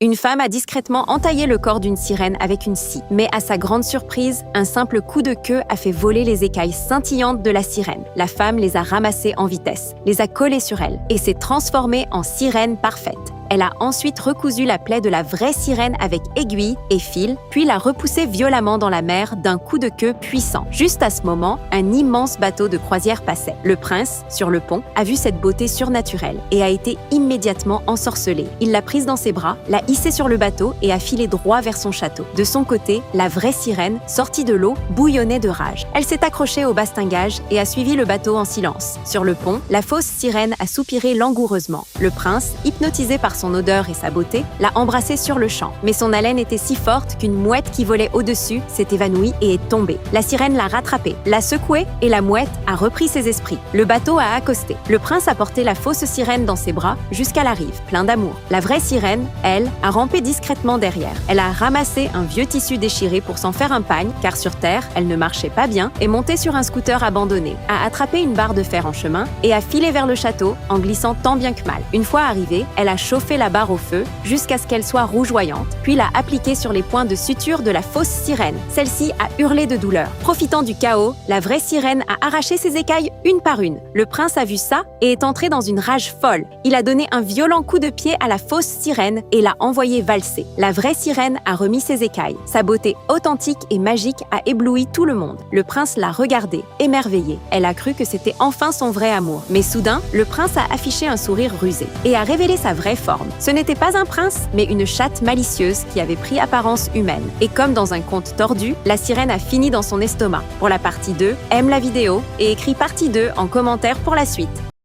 Une femme a discrètement entaillé le corps d'une sirène avec une scie. Mais à sa grande surprise, un simple coup de queue a fait voler les écailles scintillantes de la sirène. La femme les a ramassées en vitesse, les a collées sur elle et s'est transformée en sirène parfaite. Elle a ensuite recousu la plaie de la vraie sirène avec aiguille et fil, puis l'a repoussée violemment dans la mer d'un coup de queue puissant. Juste à ce moment, un immense bateau de croisière passait. Le prince, sur le pont, a vu cette beauté surnaturelle et a été immédiatement ensorcelé. Il l'a prise dans ses bras, l'a hissée sur le bateau et a filé droit vers son château. De son côté, la vraie sirène, sortie de l'eau, bouillonnait de rage. Elle s'est accrochée au bastingage et a suivi le bateau en silence. Sur le pont, la fausse sirène a soupiré langoureusement. Le prince, hypnotisé par son odeur et sa beauté, l'a embrassée sur le champ. Mais son haleine était si forte qu'une mouette qui volait au-dessus s'est évanouie et est tombée. La sirène l'a rattrapée, l'a secouée et la mouette a repris ses esprits. Le bateau a accosté. Le prince a porté la fausse sirène dans ses bras jusqu'à la rive, plein d'amour. La vraie sirène, elle, a rampé discrètement derrière. Elle a ramassé un vieux tissu déchiré pour s'en faire un pagne, car sur terre, elle ne marchait pas bien, et montée sur un scooter abandonné, a attrapé une barre de fer en chemin et a filé vers le château en glissant tant bien que mal. Une fois arrivée, elle a chauffé la barre au feu jusqu'à ce qu'elle soit rougeoyante, puis l'a appliquée sur les points de suture de la fausse sirène. Celle-ci a hurlé de douleur. Profitant du chaos, la vraie sirène a arraché ses écailles une par une. Le prince a vu ça et est entré dans une rage folle. Il a donné un violent coup de pied à la fausse sirène et l'a envoyée valser. La vraie sirène a remis ses écailles. Sa beauté authentique et magique a ébloui tout le monde. Le prince l'a regardée, émerveillé. Elle a cru que c'était enfin son vrai amour. Mais soudain, le prince a affiché un sourire rusé et a révélé sa vraie forme. Ce n'était pas un prince, mais une chatte malicieuse qui avait pris apparence humaine. Et comme dans un conte tordu, la sirène a fini dans son estomac. Pour la partie 2, aime la vidéo et écris partie 2 en commentaire pour la suite.